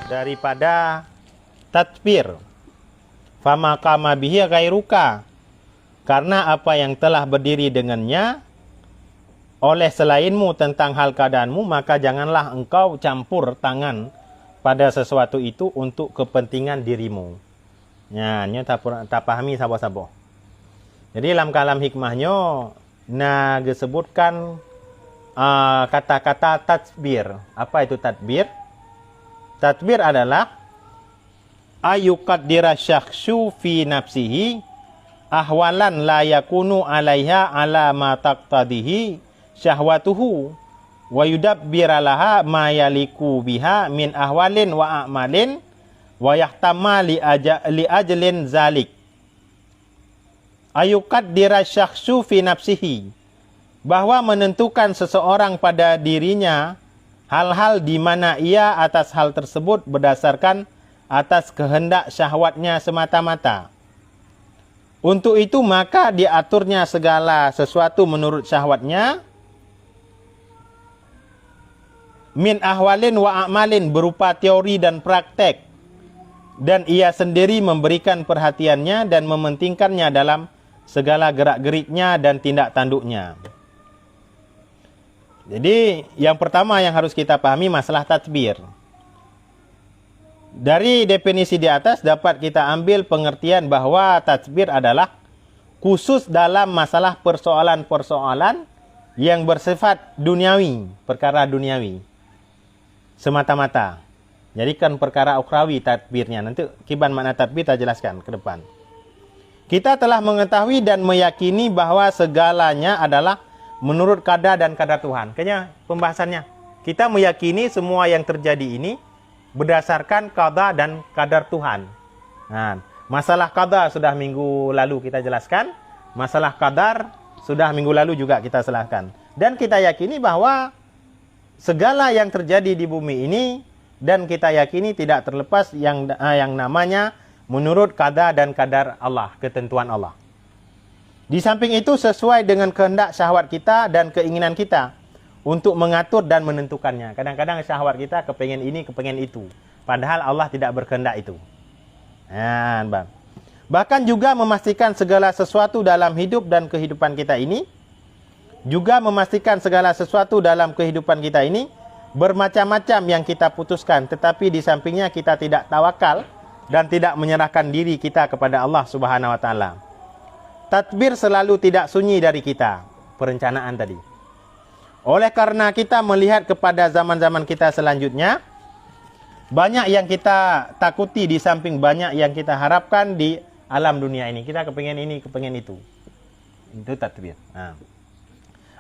daripada tatbir. Fama qama bihi ghairuka, karena apa yang telah berdiri dengannya oleh selainmu tentang hal keadaanmu, maka janganlah engkau campur tangan pada sesuatu itu untuk kepentingan dirimu. Ya, nyo tak pahami sabo-sabo. Jadi dalam kalam hikmahnya disebutkan kata-kata tadbir. Apa itu tadbir? Tadbir adalah ayuqaddira syakhsu fi nafsihi ahwalan la yakunu alaiha ala ma taqtadihi syahwatuhu wa yudabbiralaha ma yaliku biha min ahwalin wa a'malin wa yahtama li ajlin zalik. Ayuqaddira syakhsu fi nafsihi, bahwa menentukan seseorang pada dirinya hal-hal di mana ia atas hal tersebut berdasarkan atas kehendak syahwatnya semata-mata. Untuk itu maka diaturnya segala sesuatu menurut syahwatnya, min ahwalin wa a'malin, berupa teori dan praktek, dan ia sendiri memberikan perhatiannya dan mementingkannya dalam segala gerak-geriknya dan tindak tanduknya. Jadi yang pertama yang harus kita pahami masalah tadbir. Dari definisi di atas dapat kita ambil pengertian bahwa tadbir adalah khusus dalam masalah persoalan-persoalan yang bersifat duniawi, perkara duniawi semata-mata. Jadi kan perkara ukhrawi tadbirnya. Nanti kiban makna tadbir kita jelaskan ke depan. Kita telah mengetahui dan meyakini bahwa segalanya adalah menurut qada dan qadar Tuhan. Kayaknya pembahasannya. Kita meyakini semua yang terjadi ini berdasarkan qada dan qadar Tuhan. Nah, masalah qada sudah minggu lalu kita jelaskan. Masalah qadar sudah minggu lalu juga kita jelaskan. Dan kita yakini bahwa segala yang terjadi di bumi ini, dan kita yakini tidak terlepas yang namanya menurut qada dan qadar Allah, ketentuan Allah. Di samping itu sesuai dengan kehendak syahwat kita dan keinginan kita untuk mengatur dan menentukannya. Kadang-kadang syahwat kita kepengen ini, kepengen itu. Padahal Allah tidak berkehendak itu. Nah, bang. Bahkan juga memastikan segala sesuatu dalam hidup dan kehidupan kita ini, juga memastikan segala sesuatu dalam kehidupan kita ini bermacam-macam yang kita putuskan, tetapi di sampingnya kita tidak tawakal dan tidak menyerahkan diri kita kepada Allah Subhanahu wa taala. Tadbir selalu tidak sunyi dari kita, perencanaan tadi. Oleh karena kita melihat kepada zaman-zaman kita selanjutnya, banyak yang kita takuti di samping banyak yang kita harapkan di alam dunia ini. Kita kepengen ini, kepengen itu. Itu tadbir. Nah.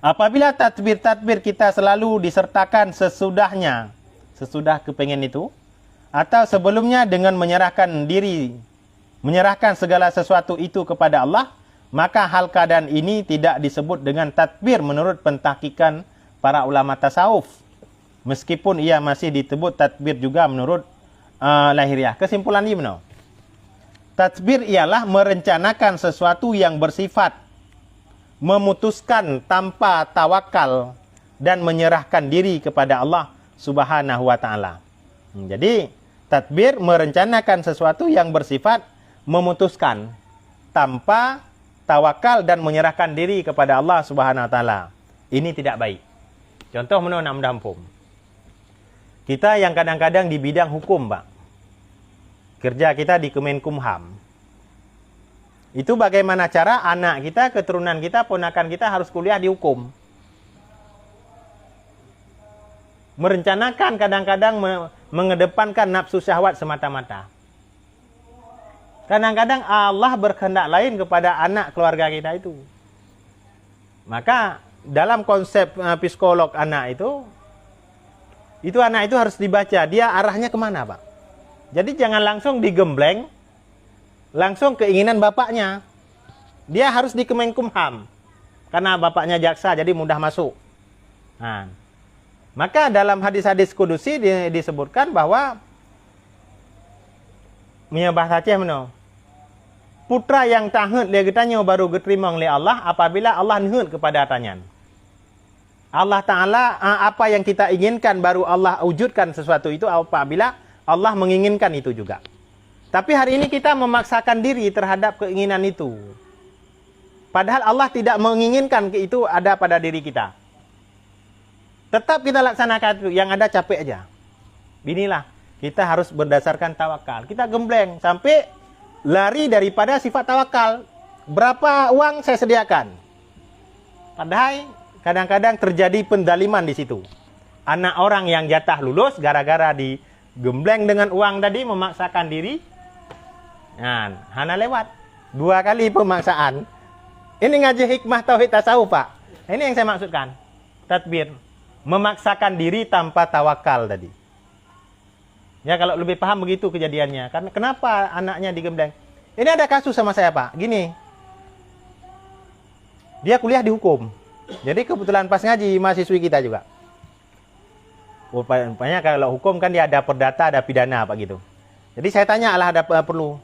Apabila tadbir kita selalu disertakan sesudahnya, sesudah kepengen itu, atau sebelumnya dengan menyerahkan diri, menyerahkan segala sesuatu itu kepada Allah, maka hal keadaan ini tidak disebut dengan tadbir menurut pentahkikan para ulama tasawuf. Meskipun ia masih disebut tadbir juga menurut lahiriah. Kesimpulan ini benar. Tadbir ialah merencanakan sesuatu yang bersifat memutuskan tanpa tawakal dan menyerahkan diri kepada Allah Subhanahu wa taala. Jadi tadbir merencanakan sesuatu yang bersifat memutuskan tanpa tawakal dan menyerahkan diri kepada Allah Subhanahu wa taala. Ini tidak baik. Contoh menurut dampum. Kita yang kadang-kadang di bidang hukum, Pak. Kerja kita di Kemenkumham. Itu bagaimana cara anak kita, keturunan kita, ponakan kita harus kuliah di hukum. Merencanakan kadang-kadang mengedepankan nafsu syahwat semata-mata. Kadang-kadang Allah berkehendak lain kepada anak keluarga kita itu. Maka dalam konsep psikolog anak itu anak itu harus dibaca. Dia arahnya kemana, Pak? Jadi jangan langsung digembleng, langsung keinginan bapaknya. Dia harus di Kemenkumham. Karena bapaknya jaksa, jadi mudah masuk. Nah, maka dalam hadis-hadis kudusi disebutkan bahwa menyembah Aceh meno. Putra yang tahet dia getanya baru diterima oleh Allah apabila Allah nihut kepada tanyan. Allah Ta'ala apa yang kita inginkan baru Allah wujudkan sesuatu itu apabila Allah menginginkan itu juga. Tapi hari ini kita memaksakan diri terhadap keinginan itu. Padahal Allah tidak menginginkan itu ada pada diri kita. Tetap kita laksanakan itu, yang ada capek aja. Inilah, kita harus berdasarkan tawakal. Kita gembleng sampai lari daripada sifat tawakal. Berapa uang saya sediakan? Padahal kadang-kadang terjadi pendaliman di situ. Anak orang yang jatah lulus gara-gara digembleng dengan uang tadi, memaksakan diri. Nah, hana lewat 2 kali pemaksaan. Ini ngaji hikmah tauhid tasawuf, Pak. Ini yang saya maksudkan. Tadbir, memaksakan diri tanpa tawakal tadi. Ya, kalau lebih paham begitu kejadiannya. Karena kenapa anaknya digembleng? Ini ada kasus sama saya, Pak. Gini. Dia kuliah di hukum. Jadi kebetulan pas ngaji mahasiswi kita juga. Rupanya kalau hukum kan dia ada perdata, ada pidana, Pak gitu. Jadi saya tanya, "Alah, ada perlu?"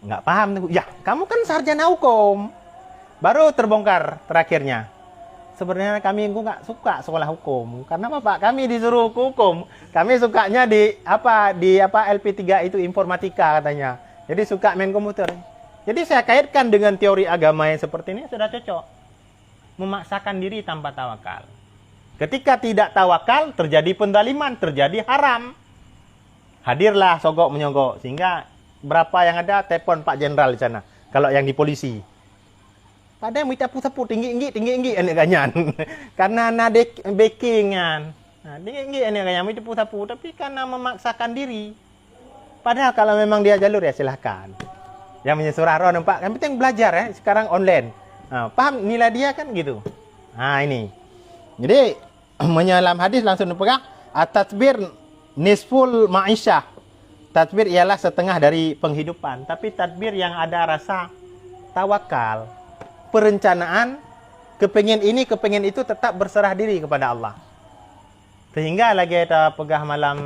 Nggak paham. Ya, kamu kan sarjana hukum. Baru terbongkar terakhirnya. Sebenarnya kami nggak suka sekolah hukum. Karena apa, Pak? Kami disuruh hukum. Kami sukanya di LP3 itu informatika katanya. Jadi suka main komputer. Jadi saya kaitkan dengan teori agama yang seperti ini sudah cocok. Memaksakan diri tanpa tawakal. Ketika tidak tawakal, terjadi pendaliman, terjadi haram. Hadirlah sogok menyogok. Sehingga berapa yang ada, telepon Pak Jenderal di sana. Kalau yang di polisi. Padahal minta sapu tinggi, ini kanyan. Karena ada backingan. Nah, tinggi, ini kanyan, minta sapu. Tapi karena memaksakan diri. Padahal kalau memang dia jalur, ya silahkan. Yang menyesurah roh, Pak. Yang penting belajar ya, sekarang online. Nah, paham nilai dia kan gitu. Nah, ini. Jadi, menyelam hadis langsung dipegang. At-tadbir nisful ma'isyah. Tadbir ialah setengah dari penghidupan. Tapi tadbir yang ada rasa tawakal. Perencanaan, kepengen ini, kepengen itu, tetap berserah diri kepada Allah. Sehingga lagi kita pegah malam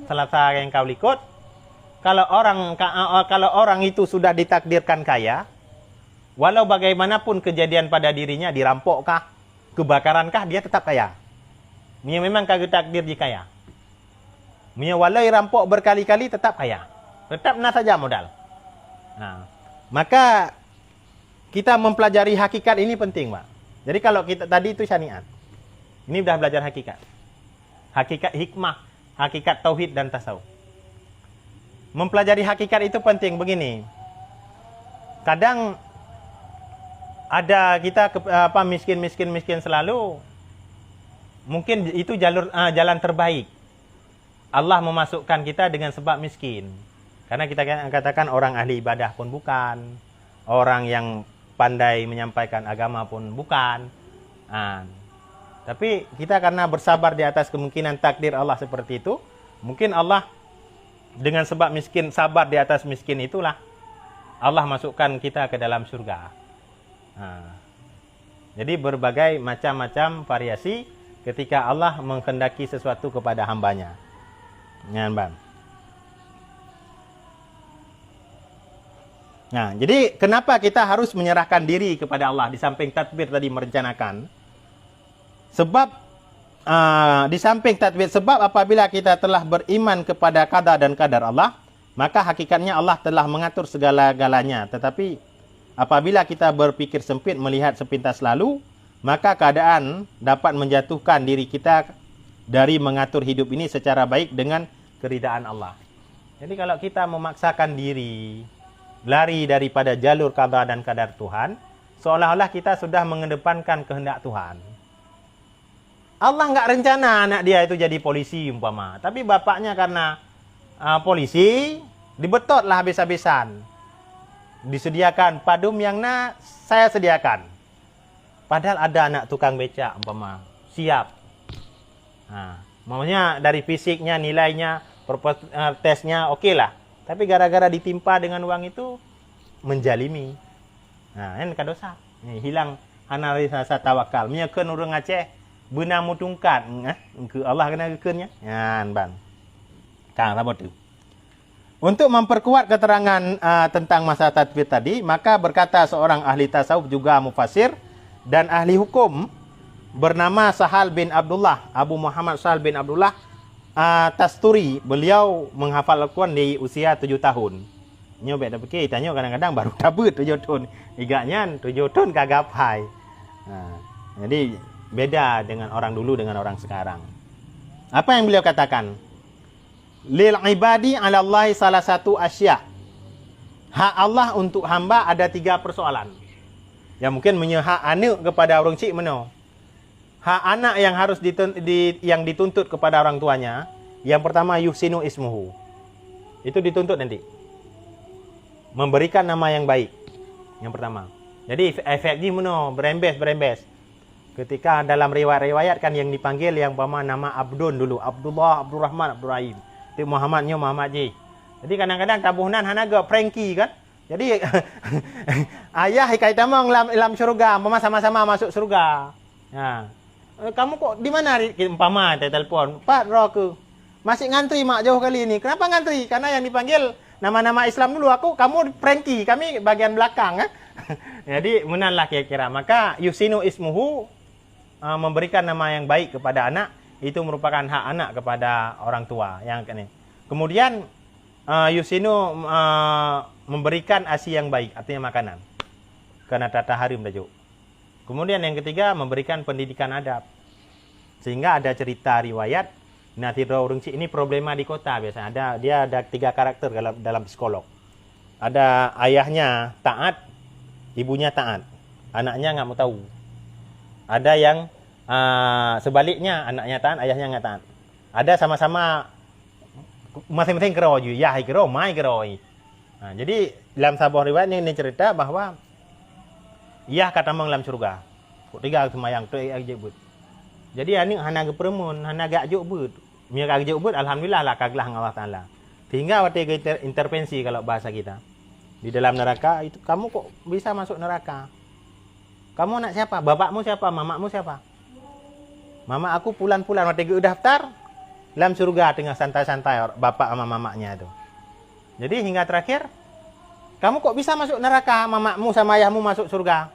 Selasa yang kau likut. Kalau orang itu sudah ditakdirkan kaya, walau bagaimanapun kejadian pada dirinya, dirampokkah, kebakarankah, dia tetap kaya. Dia memang kagak takdir di kaya. Dia walau rampok berkali-kali tetap kaya. Tetap saja modal. Nah, maka kita mempelajari hakikat ini penting, Pak. Jadi kalau kita tadi itu syariat. Ini sudah belajar hakikat. Hakikat hikmah, hakikat tauhid dan tasawuf. Mempelajari hakikat itu penting begini. Kadang ada kita miskin selalu. Mungkin itu jalan terbaik. Allah memasukkan kita dengan sebab miskin. Karena kita katakan orang ahli ibadah pun bukan. Orang yang pandai menyampaikan agama pun bukan. Tapi kita karena bersabar di atas kemungkinan takdir Allah seperti itu. Mungkin Allah dengan sebab miskin, sabar di atas miskin itulah Allah masukkan kita ke dalam surga. Jadi berbagai macam-macam variasi ketika Allah menghendaki sesuatu kepada hambanya. Bang. Nah, jadi kenapa kita harus menyerahkan diri kepada Allah di samping tadbir tadi merencanakan? Sebab di samping tadbir, sebab apabila kita telah beriman kepada qada dan qadar Allah, maka hakikatnya Allah telah mengatur segala-galanya. Tetapi apabila kita berpikir sempit melihat sepintas lalu, maka keadaan dapat menjatuhkan diri kita dari mengatur hidup ini secara baik dengan keridaan Allah. Jadi kalau kita memaksakan diri, lari daripada jalur qada dan qadar Tuhan, seolah-olah kita sudah mengedepankan kehendak Tuhan. Allah nggak rencana anak dia itu jadi polisi umpama. Tapi bapaknya karena polisi, dibetotlah habis-habisan. Disediakan padum yang saya sediakan. Padahal ada anak tukang becak umpama, siap. Maunya dari fisiknya, nilainya, tesnya oke lah. Tapi gara-gara ditimpa dengan uang itu menjalimi. Ini dosa. Hilang analisa tawakal. Menyekan orang Aceh benar mutungkat. Ke Allah kena kekennya. Bang. Kang apa tu? Untuk memperkuat keterangan tentang masa tadbir tadi, maka berkata seorang ahli tasawuf juga mufassir dan ahli hukum bernama Sahal bin Abdullah, Abu Muhammad Sahal bin Abdullah Tasturi, beliau menghafal Al-Quran di usia 7 tahun. Nyo bek dah fikir, tanya kadang-kadang baru tabut 7 tahun. Igaknya 7 tahun kagak pai. Jadi beda dengan orang dulu dengan orang sekarang. Apa yang beliau katakan? Lil ibadi 'ala Allah salah satu asya. Hak Allah untuk hamba ada 3 persoalan. Yang mungkin menyehak anak kepada orang cik mana? Hak anak yang harus yang dituntut kepada orang tuanya. Yang pertama yuhsinu ismuhu. Itu dituntut nanti. Memberikan nama yang baik. Yang pertama. Jadi efek ni mana? Berembes. Ketika dalam riwayat-riwayat kan yang dipanggil yang umpama nama Abdun dulu, Abdullah, Abdurrahman, Abdurrahim. Itu Muhammadnya Muhammad Ji. Jadi kadang-kadang tabuhan hanaga pranky kan. Jadi ayah kaitan dalam syurga, mama sama-sama masuk surga. Kamu kok di mana? Umpama telepon, Pak Roku. Masih ngantri mak jauh kali ini. Kenapa ngantri? Karena yang dipanggil nama-nama Islam dulu kamu pranky, kami bagian belakang kan. Jadi menanlah kira-kira. Maka yusinu ismuhu, memberikan nama yang baik kepada anak itu merupakan hak anak kepada orang tua yang ini. Kemudian yusinu memberikan asi yang baik, artinya makanan. Karena tata harim tajuk. Kemudian yang ketiga memberikan pendidikan adab. Sehingga ada cerita riwayat Nathira Urungci ini problema di kota biasanya. Dia ada 3 karakter dalam psikolog. Ada ayahnya taat, ibunya taat, anaknya nggak mau tahu. Ada yang sebaliknya, anaknya taat, ayahnya nggak taat. Ada sama-sama masing-masing kero ju, ya kero, mai kero. Jadi dalam sebuah riwayat ini cerita bahwa ia kata dalam surga. Kok 3 semayang tu ajebut. Jadi ani hana ge peremun, hana gak juk but. Mia gak juk but alhamdulillah lah kaglah Allah Taala. Sehingga waktu intervensi kalau bahasa kita. Di dalam neraka itu kamu kok bisa masuk neraka? Kamu anak siapa? Bapakmu siapa? Mamakmu siapa? Mama aku pulan-pulan waktu gue daftar dalam surga tengah santai-santai bapak sama mamaknya itu. Jadi hingga terakhir kamu kok bisa masuk neraka? Mamakmu sama ayahmu masuk surga.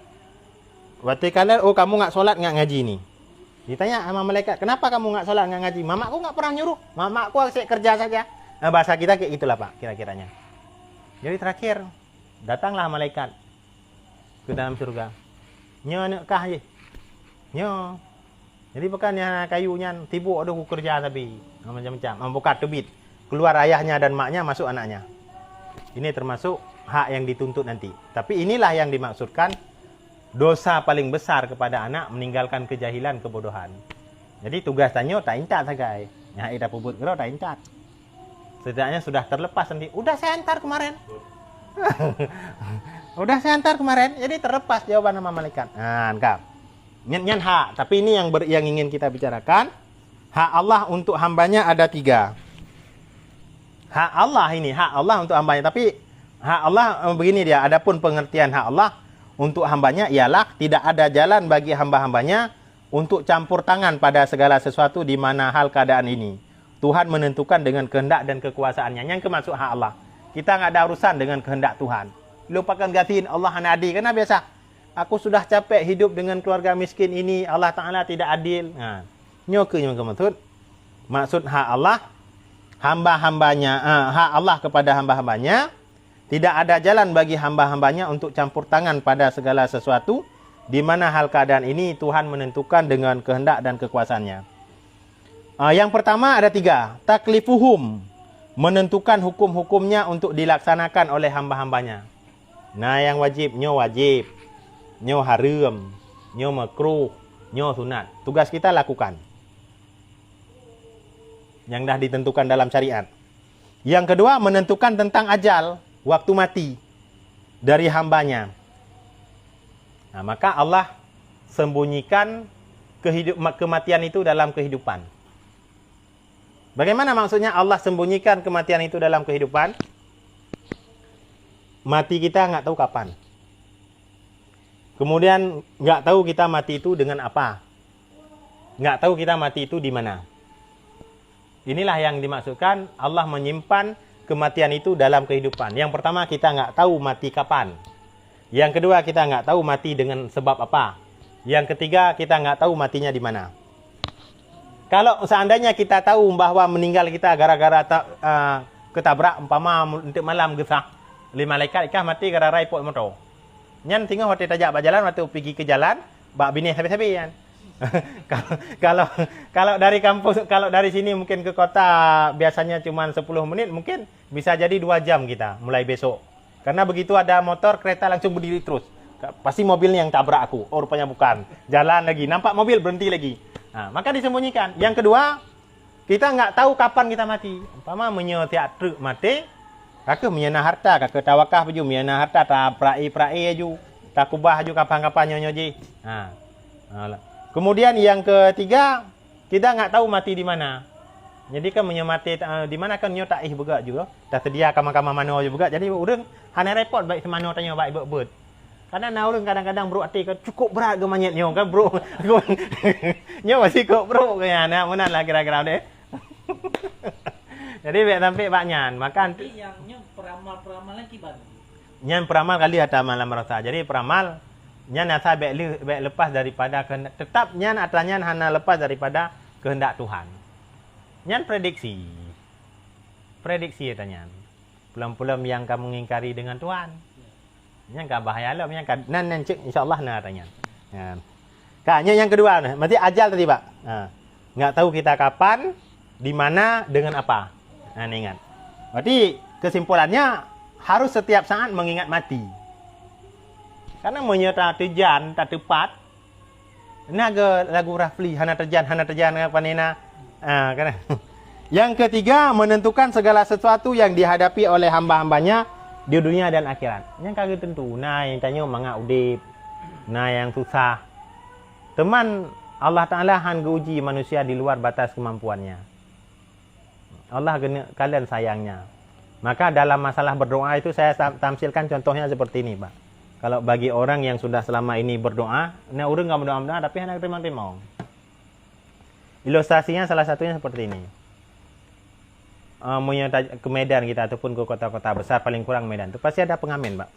Waktu kalian kamu nggak sholat nggak ngaji nih. Ditanya sama malaikat, kenapa kamu nggak sholat nggak ngaji? Mamaku nggak pernah nyuruh. Mamaku asik kerja saja. Bahasa kita kayak gitulah Pak, kira-kiranya. Jadi terakhir datanglah malaikat ke dalam surga. Nyo nak kah je? Nyo. Jadi bukannya kayunya tibu ada kerja tapi macam-macam. Membuka tubit. Keluar ayahnya dan maknya masuk anaknya. Ini termasuk hak yang dituntut nanti. Tapi inilah yang dimaksudkan dosa paling besar kepada anak meninggalkan kejahilan, kebodohan. Jadi tugas tanya tak incat sagai. Ya ida puput gero tak incat. Setidaknya sudah terlepas nanti. Udah saya antar kemarin. Udah saya antar kemarin. Jadi terlepas jawaban sama malaikat. Nah, engkau. Nyan hak. Tapi ini yang ingin kita bicarakan. Hak Allah untuk hambanya ada 3. Hak Allah ini, hak Allah untuk hambanya. Tapi hak Allah begini dia. Adapun pengertian hak Allah untuk hambanya ialah tidak ada jalan bagi hamba-hambanya untuk campur tangan pada segala sesuatu di mana hal keadaan ini. Tuhan menentukan dengan kehendak dan kekuasaannya. Yang kemasuk hak Allah. Kita nggak ada urusan dengan kehendak Tuhan. Lupakan gatin Allah anadi. Karena biasa, aku sudah capek hidup dengan keluarga miskin ini. Allah Ta'ala tidak adil. Nyoke yang maksud. Maksud hak Allah, hamba-hambanya, hak Allah kepada hamba-hambanya. Tidak ada jalan bagi hamba-hambanya untuk campur tangan pada segala sesuatu di mana hal keadaan ini Tuhan menentukan dengan kehendak dan kekuasaannya. Yang pertama ada 3. Taklifuhum, menentukan hukum-hukumnya untuk dilaksanakan oleh hamba-hambanya. Nah yang wajib, nyo haram, nyo makruh, nyo sunat. Tugas kita lakukan. Yang dah ditentukan dalam syariat. Yang kedua menentukan tentang ajal, waktu mati dari hambanya. Nah, maka Allah sembunyikan kematian itu dalam kehidupan. Bagaimana maksudnya Allah sembunyikan kematian itu dalam kehidupan? Mati kita nggak tahu kapan. Kemudian nggak tahu kita mati itu dengan apa. Nggak tahu kita mati itu di mana. Inilah yang dimaksudkan Allah menyimpan kematian itu dalam kehidupan. Yang pertama kita nggak tahu mati kapan. Yang kedua kita nggak tahu mati dengan sebab apa. Yang ketiga kita nggak tahu matinya di mana. Kalau seandainya kita tahu bahawa meninggal kita gara-gara ketabrak umpama untuk malam gesah, 5 malaikat ikah mati gara-gara ipot motor. Nyan tinggal hotel tajak berjalan waktu pergi ke jalan, bak bini habis-habis kan. kalau kalau dari kampus, kalau dari sini mungkin ke kota biasanya cuma 10 menit, mungkin bisa jadi 2 jam kita mulai besok. Karena begitu ada motor, kereta langsung berdiri terus. Pasti mobilnya yang tabrak aku. Oh, rupanya bukan. Jalan lagi, nampak mobil berhenti lagi. Nah, maka disembunyikan. Yang kedua, kita nggak tahu kapan kita mati. Umpama menyotiak truk mati, kakak menyana harta, kakak tawakah baju menyana harta, tak prai aju, tak kubah aju kapan-kapan nyoji. Nah, kemudian yang ketiga, kita nggak tahu mati di mana. Jadi kan menyemati di mana kan nyo tak juga juga. Dah sedia kamar-kamar mana juga. Jadi orang hanya repot baik semano tanya baik bet. Karena orang kadang-kadang bro hati kan cukup berat ke manyet nyo kan bro. Nyo masih kok bro kaya nak menan lah kira-kira deh. Jadi baik sampai baknyan. Maka yang nyo peramal lagi ban. Nyan peramal kali ada malam rasa. Jadi peramal nyan asa baik lepas daripada kehendak. Tetap nyan atanya hana lepas daripada kehendak Tuhan. Nyan prediksi tanya. Pulang-pulang yang kamu mengingkari dengan Tuhan. Nyan kan bahaya lah, nyan kan nan cek insyaallah na tanya. Ya. Kayaknya yang kedua mesti ajal tadi, Pak. Nah, nggak tahu kita kapan, di mana, dengan apa. Nah, ingat. Berarti kesimpulannya harus setiap saat mengingat mati. Karena menyerta tujuan tak tepat. Naga lagu Rafli hana terjan apa nena. Kan? Yang ketiga, menentukan segala sesuatu yang dihadapi oleh hamba-hambanya di dunia dan akhirat. Yang kagak tentu. Nah, yang tanya mangak udip. Nah, yang susah. Teman Allah Ta'ala han uji manusia di luar batas kemampuannya. Allah kalian sayangnya. Maka dalam masalah berdoa itu saya tamsilkan contohnya seperti ini, Pak. Kalau bagi orang yang sudah selama ini berdoa, nah orang nggak berdoa tapi hanya terima-terima. Ilustrasinya salah satunya seperti ini. Ke Medan kita ataupun ke kota-kota besar, paling kurang Medan itu pasti ada pengamen, Pak.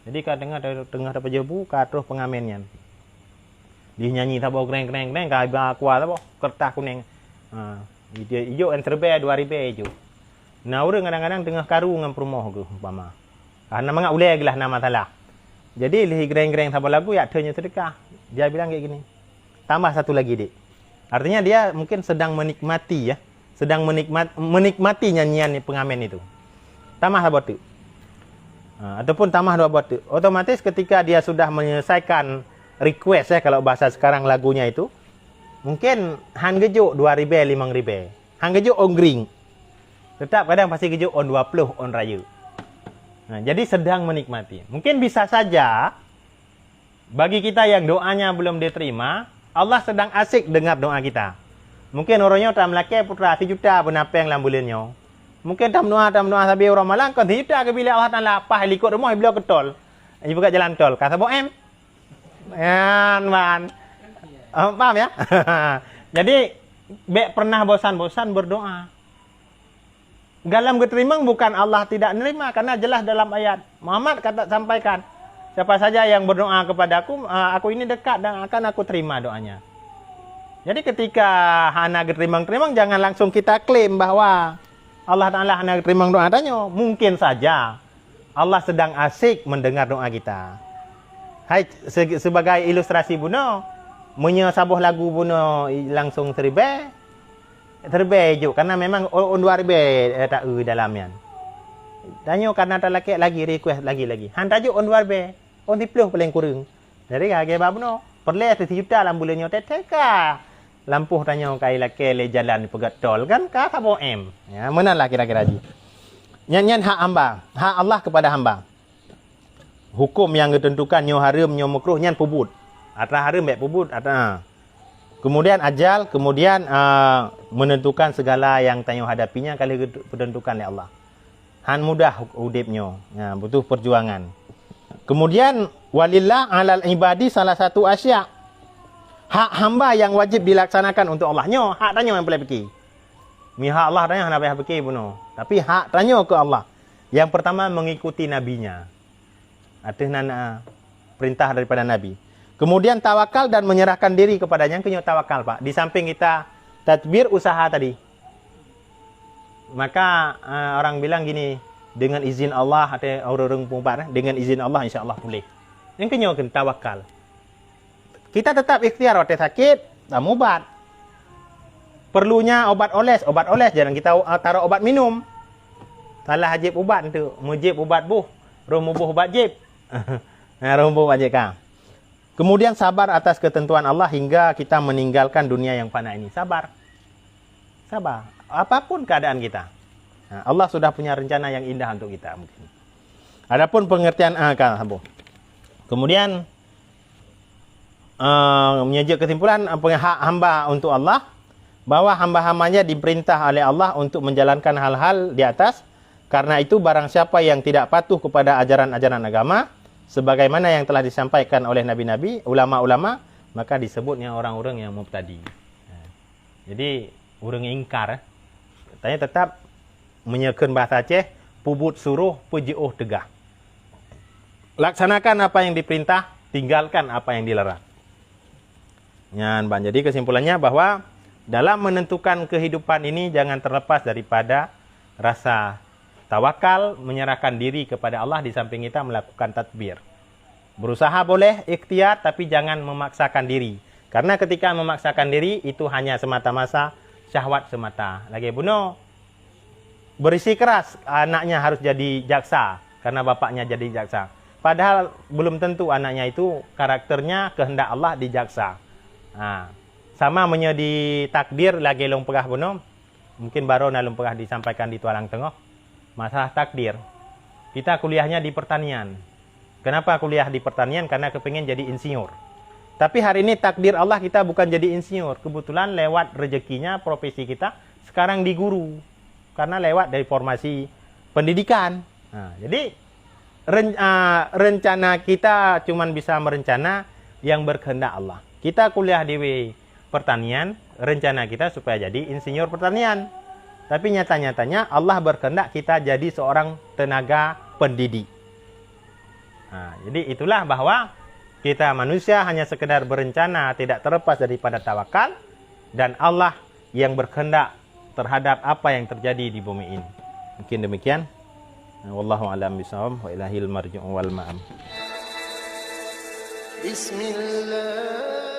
Jadi kadang tengah ada pejebu, terus pengamennya. Dia nyanyi tabo kreng-kreng kayak kuat tabo kertas kuning. Dia hijau yang terbaik 2000 hijau. Nah, orang kadang-kadang tengah karu dengan perumoh ke umpama. Karena mangak ulai gelah nama salah. Jadi lihi greng-greng tabo lagu ya adanya sedekah. Dia bilang kayak gini. Tambah satu lagi, Dik. Artinya dia mungkin sedang menikmati ya. Sedang menikmati nyanyian pengamen itu. Tambah satu batu. Ataupun tambah 2 batu. Otomatis ketika dia sudah menyelesaikan request ya, kalau bahasa sekarang lagunya itu, mungkin han gejuk 2000 5000. Han gejuk on gring. Tetap kadang pasti gejuk on 20 on raya. Nah, jadi sedang menikmati. Mungkin bisa saja bagi kita yang doanya belum diterima, Allah sedang asik dengar doa kita. Mungkin orangnya tak melaki putra 1 juta penapa yang lambulinnya. Mungkin tam doa sabi orang malang kan 1 juta ke bila Allah Taala apa helikopter rumah beliau ke tol. Ini buka jalan tol. Kata boem. Man. Paham ya? Jadi pernah bosan-bosan berdoa. Dalam keterimang bukan Allah tidak menerima, karena jelas dalam ayat Muhammad kata sampaikan, siapa saja yang berdoa kepadaku, aku ini dekat dan akan aku terima doanya. Jadi ketika hana keterimang jangan langsung kita klaim bahwa Allah Ta'ala hana keterimang doa tanya. Mungkin saja Allah sedang asik mendengar doa kita. Hai, sebagai ilustrasi Buno, menyesabuh lagu Buno langsung terbaik juga karena memang on 2000 tak dalamnya. Tanya karena tak lagi request lagi. Han tajuk on 2000, on 10 paling kurang. Jadi kage Buno, perlu 1 juta dalam bulannya teteka. Lampu tanya kai laki le jalan pegat tol kan ka sabo m. Ya, menalah kira-kira ji. Nyan hak hamba, hak Allah kepada hamba. Hukum yang ditentukan nyo haram nyo makruh nyan pubut. Atau haram baik pubut atau kemudian ajal, kemudian menentukan segala yang tanya hadapinya kali ditentukan oleh Allah. Han mudah hidupnya, ya, butuh perjuangan. Kemudian walillah alal ibadi salah satu asya. Hak hamba yang wajib dilaksanakan untuk Allah. Nyo, hak tanya yang boleh pergi. Hak Allah tanya yang boleh pergi bunuh. Tapi hak tanya ke Allah. Yang pertama mengikuti nabinya. Atas perintah daripada nabi. Kemudian tawakal dan menyerahkan diri kepadanya. Yang kedua tawakal, Pak. Di samping kita tadbir usaha tadi. Maka orang bilang gini, dengan izin Allah, ada orang-orang pembuat, dengan izin Allah insya Allah boleh. Yang kedua tawakal. Kita tetap ikhtiar waktu sakit, tak ubat. Perlunya obat oles, jangan kita taruh obat minum. Salah hajib ubat tu, mujib ubat buh, rumubuh ubat jib. Rumubuh ubat jib kan. Kemudian sabar atas ketentuan Allah hingga kita meninggalkan dunia yang fana ini. Sabar. Sabar. Apapun keadaan kita. Allah sudah punya rencana yang indah untuk kita mungkin. Adapun pengertian kemudian menyajikan kesimpulan hak hamba untuk Allah, bahwa hamba-hambanya diperintah oleh Allah untuk menjalankan hal-hal di atas. Karena itu barang siapa yang tidak patuh kepada ajaran-ajaran agama sebagaimana yang telah disampaikan oleh nabi-nabi, ulama-ulama, maka disebutnya orang-orang yang mubtadi. Jadi orang ingkar katanya tetap menyekan bahasa Aceh, pubut suruh pujuh tegah. Laksanakan apa yang diperintah, tinggalkan apa yang dilarang. Jadi kesimpulannya bahwa dalam menentukan kehidupan ini jangan terlepas daripada rasa tawakal, menyerahkan diri kepada Allah, di samping kita melakukan tadbir. Berusaha boleh, ikhtiar, tapi jangan memaksakan diri. Karena ketika memaksakan diri, itu hanya semata-mata syahwat semata. Lagi bunuh, berisi keras, anaknya harus jadi jaksa, karena bapaknya jadi jaksa. Padahal belum tentu anaknya itu karakternya kehendak Allah di jaksa. Sama menjadi takdir, lagi long pegah bunuh, mungkin baru nalung pegah disampaikan di Tualang Tengah. Masalah takdir. Kita kuliahnya di pertanian. Kenapa kuliah di pertanian? Karena kepingin jadi insinyur. Tapi hari ini takdir Allah kita bukan jadi insinyur. Kebetulan lewat rezekinya profesi kita sekarang di guru. Karena lewat dari formasi pendidikan. Jadi rencana kita cuman bisa merencana yang berkehendak Allah. Kita kuliah di pertanian, rencana kita supaya jadi insinyur pertanian. Tapi nyata-nyatanya Allah berkehendak kita jadi seorang tenaga pendidik. Jadi itulah bahwa kita manusia hanya sekedar berencana, tidak terlepas daripada tawakal, dan Allah yang berkehendak terhadap apa yang terjadi di bumi ini. Mungkin demikian. Wallahu a'lam bishawab wa ilahil marji'u wal ma'am. Bismillah.